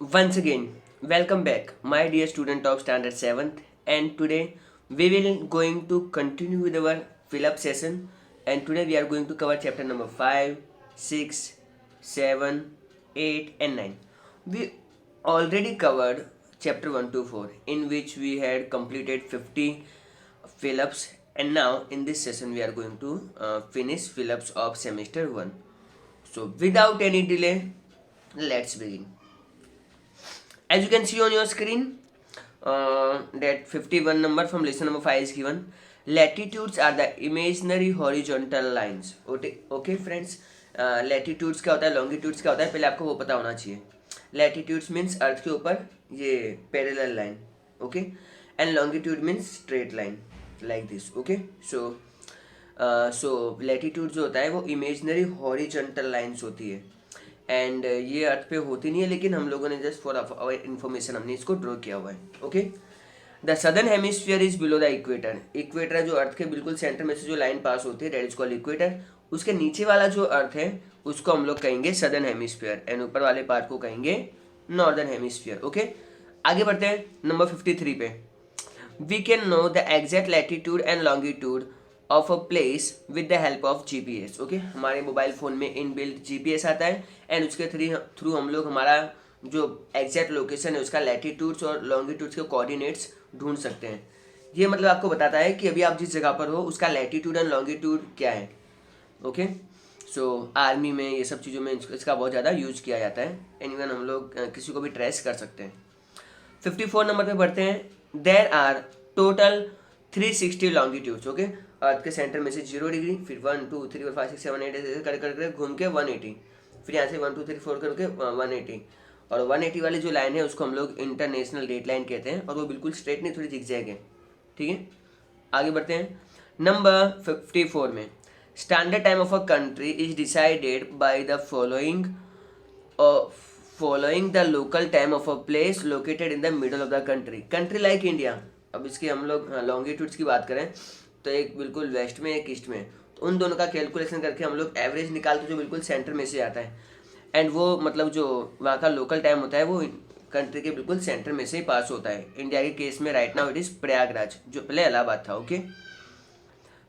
Once again, welcome back, my dear student of Standard 7th, and today we will going to continue with our fill-up session. And today we are going to cover chapter number 5, 6, 7, 8, and 9. We already covered chapter 1 to 4, in which we had completed 50 fill-ups, and now in this session we are going to finish fill-ups of semester 1. So without any delay, let's begin. As you can see on your screen, that 51 number from lesson number 5 is given. Latitudes are the imaginary horizontal lines. Okay friends, latitudes क्या होता है, longitudes क्या होता है, पहले आपको वो पता होना चाहिए. Latitudes means अर्थ के ऊपर ये parallel line, okay, and longitude means straight line like this, okay. So latitude जो होता है वो imaginary horizontal lines होती है, एंड ये अर्थ पे होती नहीं है, लेकिन हम लोगों ने जस्ट फॉर आवर इन्फॉर्मेशन हमने इसको ड्रॉ किया हुआ है. Okay, the southern hemisphere is below the equator. Equator जो अर्थ के बिल्कुल सेंटर में से जो लाइन पास होती है, दैट इज कॉल्ड इक्वेटर. उसके नीचे वाला जो अर्थ है उसको हम लोग कहेंगे सदर्न हेमिस्फीयर, एंड ऊपर वाले पार्ट को कहेंगे नॉर्दर्न हेमिस्फीयर. ओके, आगे बढ़ते हैं नंबर 53 पे. We can know the exact latitude and longitude of a place with the help of GPS. Okay, हमारे मोबाइल फ़ोन में इनबिल्ट जीपीएस आता है, एंड उसके थ्रू हम लोग हमारा जो एग्जैक्ट लोकेशन है उसका लैटिट्यूड्स और लॉन्गिट्यूड्स के कोऑर्डिनेट्स ढूंढ सकते हैं. ये मतलब आपको बताता है कि अभी आप जिस जगह पर हो उसका लैटिट्यूड एंड लॉन्गिट्यूड क्या है. ओके, सो आर्मी में ये सब चीज़ों में इसका बहुत ज़्यादा यूज किया जाता है, एंड इवन हम लोग किसी को भी ट्रेस कर सकते हैं. 54 नंबर पे बढ़ते हैं. There are total 360 longitudes. Okay, earth के सेंटर में से 0 डिग्री, फिर 1 2 3 4 5 6 7 8 ऐसे कर कर घूम के 180, फिर यहाँ से 1 2 3 4 करके 180, और 180 वाली जो लाइन है उसको हम लोग इंटरनेशनल डेट लाइन कहते हैं, और वो बिल्कुल स्ट्रेट नहीं, थोड़ी जिगजैग है. ठीक है, आगे बढ़ते हैं. नंबर 54 में, standard time of a country is decided by the following the local time of a place located in the middle of the country. Country like India, अब इसके हम लोग लॉन्गिट्यूड्स की बात करें तो एक बिल्कुल वेस्ट में एक ईस्ट में, तो उन दोनों का कैलकुलेशन करके हम लोग एवरेज निकालते जो बिल्कुल सेंटर में से आता है, एंड वो मतलब जो वहाँ का लोकल टाइम होता है वो कंट्री के बिल्कुल सेंटर में से ही पास होता है. इंडिया के केस में right now it is Prayagraj, जो पहले इलाहाबाद था. ओके,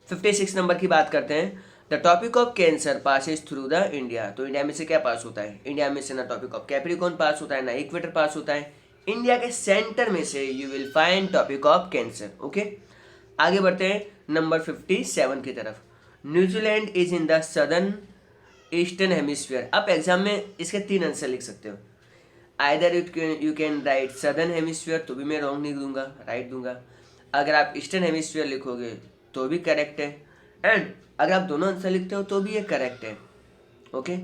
56 नंबर की बात करते हैं. The topic of cancer passes through the India. तो इंडिया में से क्या पास होता है? इंडिया में से ना टॉपिक ऑफ कैप्रिकॉर्न पास होता है ना इक्वेटर पास होता है. इंडिया के सेंटर में से you will find topic of cancer. Okay, आगे बढ़ते हैं नंबर 57 की तरफ. New Zealand is in the southern eastern hemisphere. आप एग्जाम में इसके 3 आंसर लिख सकते हो. Either you can write southern hemisphere, तो भी मैं रॉन्ग नहीं दूंगा, राइट दूंगा. अगर आप ईस्टर्न हेमिस्फीयर लिखोगे तो भी करेक्ट है, एंड अगर आप दोनों आंसर लिखते हो तो भी ये करेक्ट है. ओके,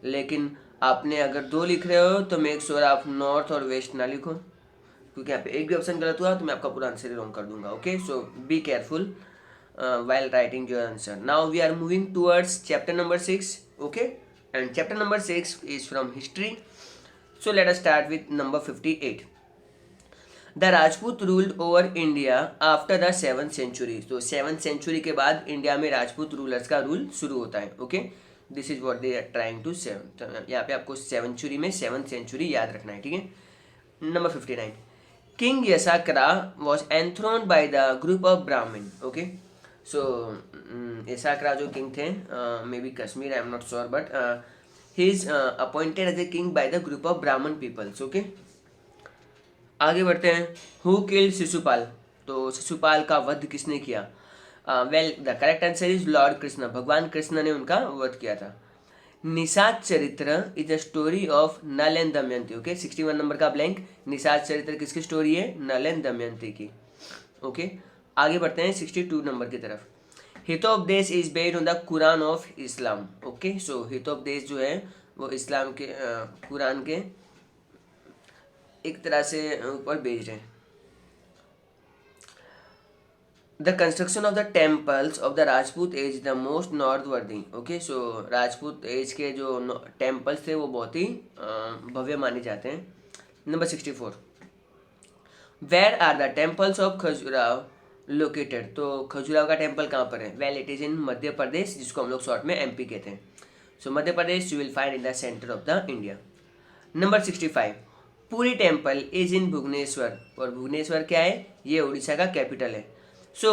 लेकिन आपने अगर 2 लिख रहे हो तो मेक श्योर आप नॉर्थ और वेस्ट ना लिखो, क्योंकि यहाँ पे एक भी ऑप्शन गलत हुआ तो मैं आपका पूरा आंसर ही रॉन्ग कर दूंगा. Okay, so be careful while writing your answer. Now we are moving towards chapter number 6. Okay, and chapter number 6 is from history. So let us start with number 58. The Rajput ruled over India after the 7th century. तो 7th century के बाद India में Rajput rulers का rule शुरू होता है. Okay, this is what they are trying to say. यहाँ पे आपको 7th century में 7th century याद रखना है. ठीक है, number 59. King Yasakra was enthroned by the group of Brahmin. Okay, so Yasakra जो किंग थे, may be Kashmir, I am not sure, but he is appointed as a king by the group of Brahmin peoples. Okay, आगे बढ़ते हैं. Who killed Shishupal. तो शिशुपाल का वध किसने किया? Well, the correct answer is lord Krishna. भगवान कृष्ण ने उनका वध किया था. Nishad Charitra is a story of Nal and Damayanti. Okay, 61 number का ब्लैंक. निषाद चरित्र किसकी स्टोरी है? नल एंड दमयंती की. ओके, आगे बढ़ते हैं 62 नंबर की तरफ. Hitopadesha is based on the Quran of Islam. Okay, so Hitopadesha जो है वो इस्लाम के कुरान के एक तरह से ऊपर बेस्ड है. The construction of the temples of the Rajput age the most noteworthy. Okay, so Rajput age के जो टेम्पल्स थे वो बहुत ही भव्य माने जाते हैं. Number 64. Where are the temples of Khajuraho located. तो खजुराव का टेम्पल कहाँ पर है? Well, it is in Madhya Pradesh, जिसको हम लोग शॉर्ट में एमपी कहते हैं. So Madhya Pradesh you will find in the centre of the India. Number 65. Puri temple is in Bhubaneswar, और भुवनेश्वर क्या है, ये उड़ीसा का कैपिटल है। सो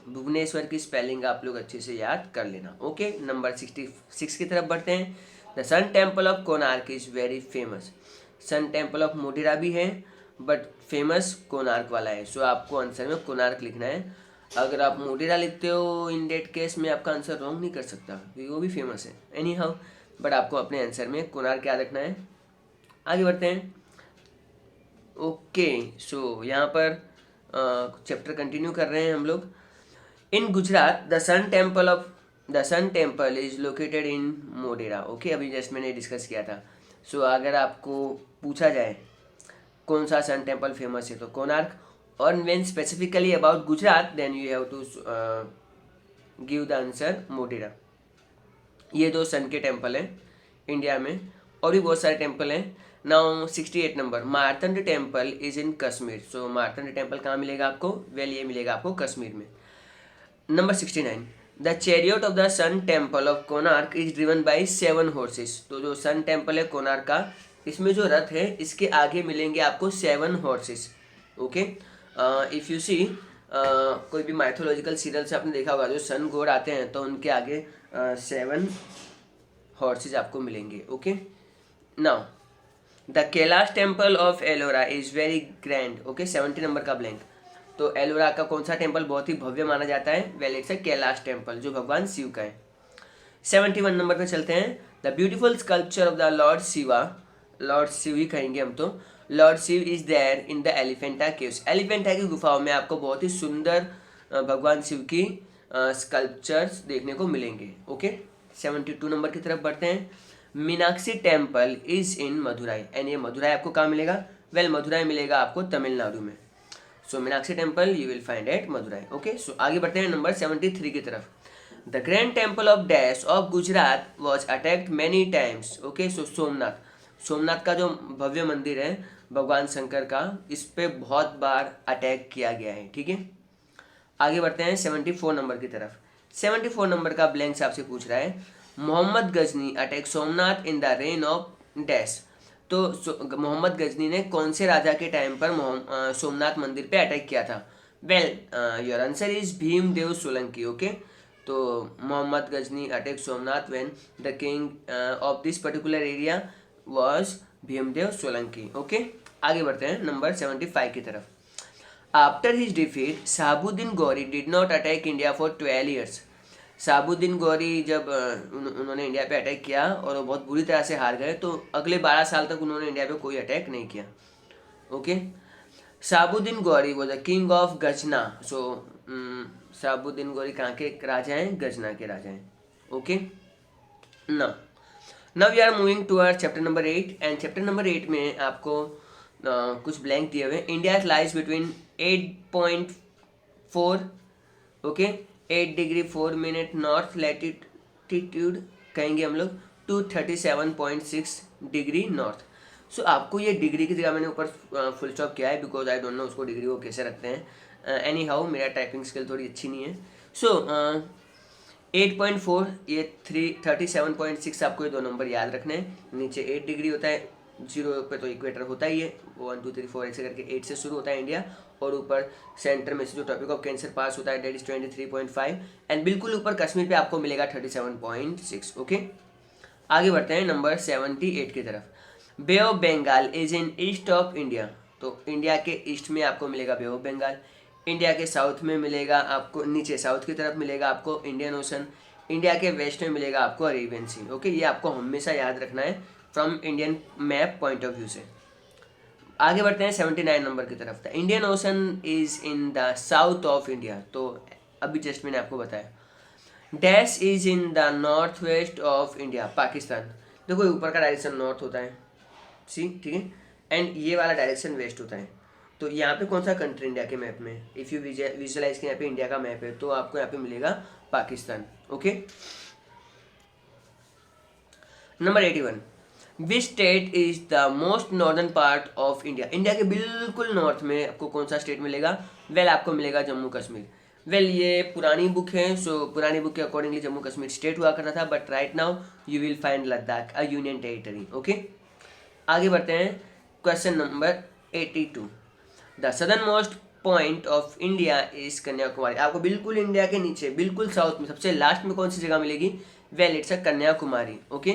भुवनेश्वर की स्पेलिंग आप लोग अच्छे से याद कर लेना। ओके, नंबर 66 की तरफ बढ़ते हैं। The sun temple of Konark is very famous. Sun temple of Modhera भी है, बट फेमस कोणार्क वाला है। सो आपको आंसर में कोणार्क लिखना है। अगर आप मोटेरा लिखते हो इन डेट केस में आपका आंसर रॉन्ग नहीं कर सकता, क्योंकि वो भी फेमस है। एनी हाउ, बट आपको अपने आंसर में कोणार्क याद रखना है। आगे बढ़ते हैं। ओके, सो यहाँ पर चैप्टर कंटिन्यू कर रहे हैं हम लोग। In Gujarat the sun temple is located in Modhera. Okay, अभी जस्ट मैंने डिस्कस किया था। सो अगर आपको पूछा जाए कौन सा सन टेम्पल फेमस है तो कोणार्क, और when specifically about Gujarat then you have to give the answer Modhera. ये दो सन के टेम्पल हैं इंडिया में, और भी बहुत सारे टेम्पल हैं। Now 68 number, Martand temple is in Kashmir. So Martand temple कहाँ मिलेगा आपको, वेल ये मिलेगा आपको कश्मीर में। Number 69, the chariot of the sun temple of Konark is driven by 7 horses. तो जो सन टेम्पल है कोणार्क का, इसमें जो रथ है इसके आगे मिलेंगे आपको 7 horses. Okay, if you see कोई भी माइथोलॉजिकल सीरियल से आपने देखा होगा, जो सन गॉड आते हैं तो उनके आगे 7 हॉर्सेस आपको मिलेंगे। Okay, now the Kailash temple of Ellora is very grand. Okay, 70 number का ब्लैंक। तो एलोरा का कौन सा टेम्पल बहुत ही भव्य माना जाता है, well it's a Kailash temple, जो भगवान शिव का है। 71 नंबर पे चलते हैं। The beautiful sculpture of the lord Shiva, lord Shiv ही कहेंगे हम तो, lord Shiv is there in the Elephanta caves. Elephanta की गुफाओं में आपको बहुत ही सुंदर भगवान शिव की स्कल्पचर्स देखने को मिलेंगे। ओके, 72 नंबर की तरफ बढ़ते हैं। Meenakshi temple is in Madurai, and ये मदुराई आपको कहाँ मिलेगा, वेल मदुराई मिलेगा आपको तमिलनाडु में। So Meenakshi temple you will find at Madurai. Okay, so आगे बढ़ते हैं नंबर 73 की तरफ। The grand temple of dash of Gujarat was attacked many times. Okay, so Somnath का जो भव्य मंदिर है भगवान शंकर का, इस पे बहुत बार अटैक किया गया है। ठीक है, आगे बढ़ते हैं 74 नंबर की तरफ। 74 नंबर का ब्लैंक से आपसे पूछ रहा है, Mohammad Ghazni attack Somnath in the reign of dash. तो मोहम्मद गजनी ने कौन से राजा के टाइम पर सोमनाथ मंदिर पे अटैक किया था, well your answer is Bhimdev Solanki. Okay, तो Mohammad Ghazni attack Somnath when the king of this particular area was Bhimdev Solanki. Okay, आगे बढ़ते हैं नंबर 75 की तरफ। After his defeat Shahabuddin Ghori did not attack India for 12 years. Shahabuddin Ghori जब उन्होंने इंडिया पे अटैक किया और वो बहुत बुरी तरह से हार गए, तो अगले 12 साल तक उन्होंने इंडिया पे कोई अटैक नहीं किया। ओके, शहाबुद्दीन गौरी वो the king of Ghazna. So Shahabuddin Ghori कहाँ के राजा हैं, गजना के राजा हैं। Okay, now we are moving toward chapter number 8, and chapter number 8 में आपको कुछ ब्लैंक दिए हुए। India lies between 8.4 okay 8 degree 4 minute north latitude कहेंगे हम लोग, टू 37.6 डिग्री नॉर्थ। सो आपको ये डिग्री की जगह मैंने ऊपर फुल स्टॉप किया है, बिकॉज आई डोंट नो उसको डिग्री वो कैसे रखते हैं। एनी हाउ मेरा टाइपिंग स्किल थोड़ी अच्छी नहीं है। सो 8.4 ये 37.6 आपको ये दो नंबर याद रखने हैं। नीचे 8 डिग्री होता है, 0 पे तो इक्वेटर होता ही है, 1 2 3 4 ऐसे करके 8 से शुरू होता है इंडिया, और ऊपर सेंटर में से जो टॉपिक ऑफ कैंसर पास होता है डेट इज 23.5, एंड बिल्कुल ऊपर कश्मीर पे आपको मिलेगा 37.6। ओके, आगे बढ़ते हैं नंबर 78 की तरफ। Bay of Bengal is in east of India. तो इंडिया के ईस्ट में आपको मिलेगा बे ऑफ बंगाल, इंडिया के साउथ में मिलेगा आपको, नीचे साउथ की तरफ मिलेगा आपको इंडियन ओशन, इंडिया के वेस्ट में मिलेगा आपको अरेबियन सी। ओके, ये आपको हमेशा याद रखना है from Indian map point of view से। आगे बढ़ते हैं 79 नंबर की तरफ। The Indian ocean is in the south of India. तो अभी जस्ट मैंने आपको बताया। Dash is in the north west of India, Pakistan. देखो ऊपर का डायरेक्शन नॉर्थ होता है, सी ठीक है, एंड ये वाला डायरेक्शन वेस्ट होता है। तो यहाँ पे कौन सा कंट्री इंडिया के मैप में, इफ़ यू विजुअलाइज के यहाँ पे इंडिया का मैप है, तो आपको यहाँ पे मिलेगा Pakistan. Okay, number 81, which state is the most northern part of India. India के बिल्कुल नॉर्थ में आपको कौन सा स्टेट मिलेगा, वेल आपको मिलेगा जम्मू कश्मीर। वेल ये पुरानी बुक है, सो पुरानी बुक के अकॉर्डिंगली जम्मू कश्मीर स्टेट हुआ करता था, but right now you will find Ladakh a union territory. Okay, आगे बढ़ते हैं question number 82, the southern most point of India is Kanyakumari. आपको बिल्कुल इंडिया के नीचे, बिल्कुल साउथ में, सबसे लास्ट में कौन सी जगह मिलेगी? Well it's a Kanyakumari. Okay,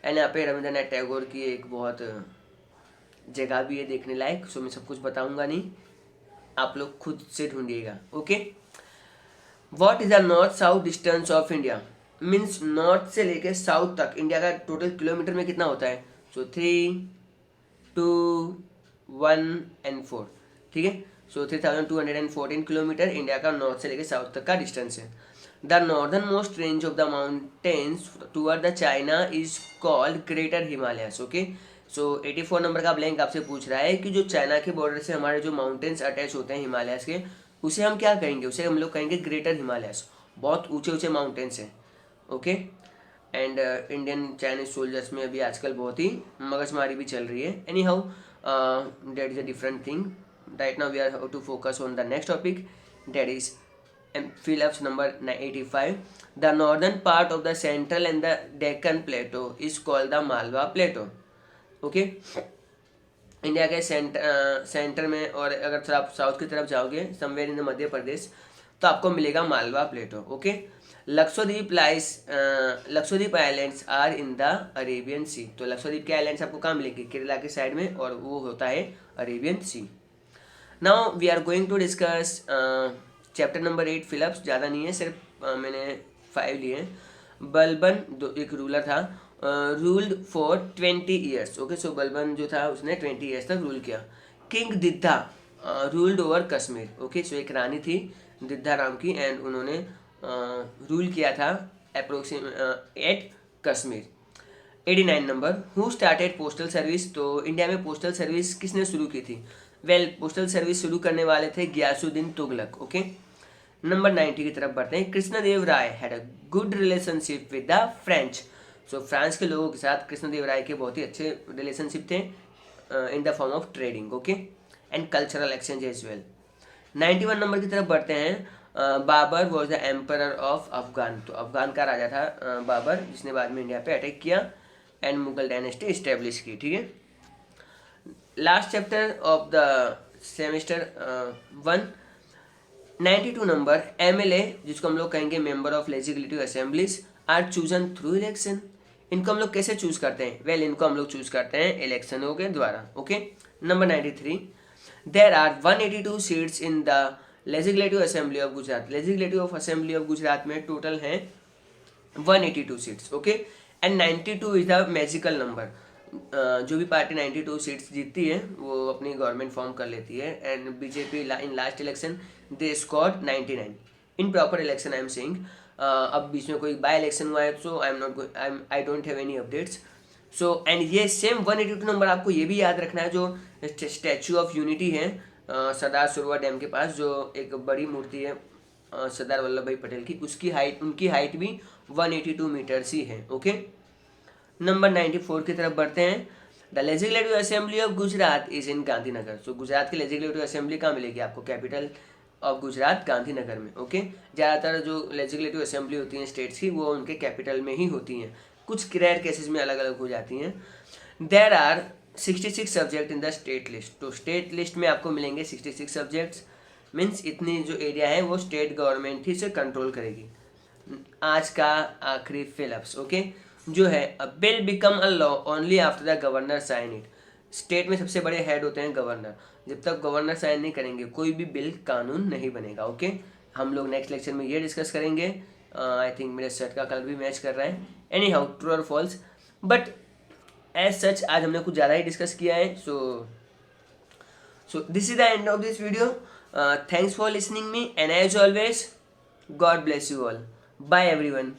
and यहाँ पे रविंद्रनाथ टैगोर की एक बहुत जगह भी है देखने लायक। सो मैं सब कुछ बताऊंगा नहीं, आप लोग खुद से ढूंढिएगा। Okay, what is the north south distance of India? Means north से लेके साउथ तक इंडिया का टोटल किलोमीटर में कितना होता है? So 3, 2, 1 and 4। ठीक है, सो 3214 किलोमीटर इंडिया का नॉर्थ से लेके साउथ तक का डिस्टेंस है। The northern most range of the mountains toward the China is called greater Himalayas. Okay, so 84 number का ब्लैंक आपसे पूछ रहा है कि जो चाइना के बॉर्डर से हमारे जो माउंटेन्स अटैच होते हैं हिमालयस के, उसे हम क्या कहेंगे? उसे हम लोग कहेंगे ग्रेटर हिमालयस। बहुत ऊंचे ऊंचे माउंटेन्स हैं। Okay, and Indian Chinese soldiers में अभी आजकल बहुत ही मगजमारी भी चल रही है। Anyhow that is a different thing. Right now we are to focus on the next topic, that is Phillips number 85. The northern part of the central and the Deccan plateau is called the Malwa Plateau. Okay, India के centre में, और अगर थोड़ा आप south की तरफ जाओगे somewhere in Madhya प्रदेश, तो आपको मिलेगा Malwa plateau. Okay, Lakshadweep islands are in the Arabian sea. तो लक्षद्वीप के आइलैंड्स आपको कहाँ मिलेंगे? केरला के साइड में, और वो होता है Arabian sea. Now we are going to discuss chapter number 8 fill ups. ज़्यादा नहीं है, सिर्फ मैंने 5 लिए हैं। बलबन एक रूलर था, ruled for 20 years. Okay, so Balban जो था उसने 20 ईयर्स तक रूल किया। King Didda ruled over Kashmir. Okay, so एक रानी थी दिद्धा राम की, एंड उन्होंने रूल किया था at Kashmir. 89 number, who started postal service? तो इंडिया में पोस्टल सर्विस किसने शुरू की थी? वेल पोस्टल सर्विस शुरू करने वाले थे गियासुद्दीन तुगलक। ओके, नंबर 90 की तरफ बढ़ते हैं। Krishnadev Rai had a good relationship with the French. So France के लोगों के साथ कृष्णदेव राय के बहुत ही अच्छे रिलेशनशिप थे in the form of trading. Okay, and cultural exchange as well. 91 number की तरफ बढ़ते हैं। Babur was the emperor of Afghan. तो अफगान का राजा था बाबर, जिसने बाद में इंडिया पे अटैक किया एंड मुगल डायनेस्टी इस्टेब्लिश की। ठीक है, last chapter of the semester 1, 92 number, MLA जिसको हम लोग कहेंगे member of legislative assemblies are chosen through election. इनको हम लोग कैसे चूज करते हैं? वेल इनको हम लोग चूज करते हैं इलेक्शनों के द्वारा। Okay, number 93, there are 182 seats in the legislative assembly of Gujarat. Legislative of assembly of Gujarat में टोटल हैं 182 seats. Okay, and 92 is the magical number. जो भी पार्टी 92 सीट्स जीतती है वो अपनी गवर्नमेंट फॉर्म कर लेती है। And BJP in last election they scored 99 in proper election. I am saying अब बीच में कोई बाय इलेक्शन हुआ है, so I don't have any updates. So and ये सेम 182 नंबर आपको ये भी याद रखना है, जो स्टैचू ऑफ यूनिटी है सरदार सरोवर डैम के पास, जो एक बड़ी मूर्ति है सरदार वल्लभ भाई पटेल की, उसकी हाइट, उनकी हाइट भी 182 मीटर्स ही है। ओके, नंबर 94 की तरफ बढ़ते हैं। The legislative assembly of Gujarat is in Gandhinagar. So Gujarat की लेजिस्लेटिव असेंबली कहाँ मिलेगी आपको? कैपिटल ऑफ गुजरात गांधीनगर में। ओके, ज़्यादातर जो लेजिस्लेटिव असेंबली होती हैं स्टेट्स की, वो उनके कैपिटल में ही होती हैं, कुछ रेयर केसेस में अलग अलग हो जाती हैं। There are 66 subject in the state list. तो स्टेट लिस्ट में आपको मिलेंगे 66 सब्जेक्ट्स। मीन्स इतनी जो एरिया है वो स्टेट गवर्नमेंट ही से कंट्रोल करेगी। आज का आखिरी फिलिप्स। ओके, जो है a bill become a law only after the governor sign it. State में सबसे बड़े हेड होते हैं गवर्नर। जब तक गवर्नर साइन नहीं करेंगे कोई भी बिल कानून नहीं बनेगा। ओके, हम लोग नेक्स्ट लेक्चर में ये डिस्कस करेंगे। आई थिंक मेरे शर्ट का कलर भी मैच कर रहा है। एनी हाउ, ट्रू और फॉल्स, बट एज सच आज हमने कुछ ज़्यादा ही डिस्कस किया है। So this is the end of this video. Thanks for listening me, and as always god bless you all. Bye everyone.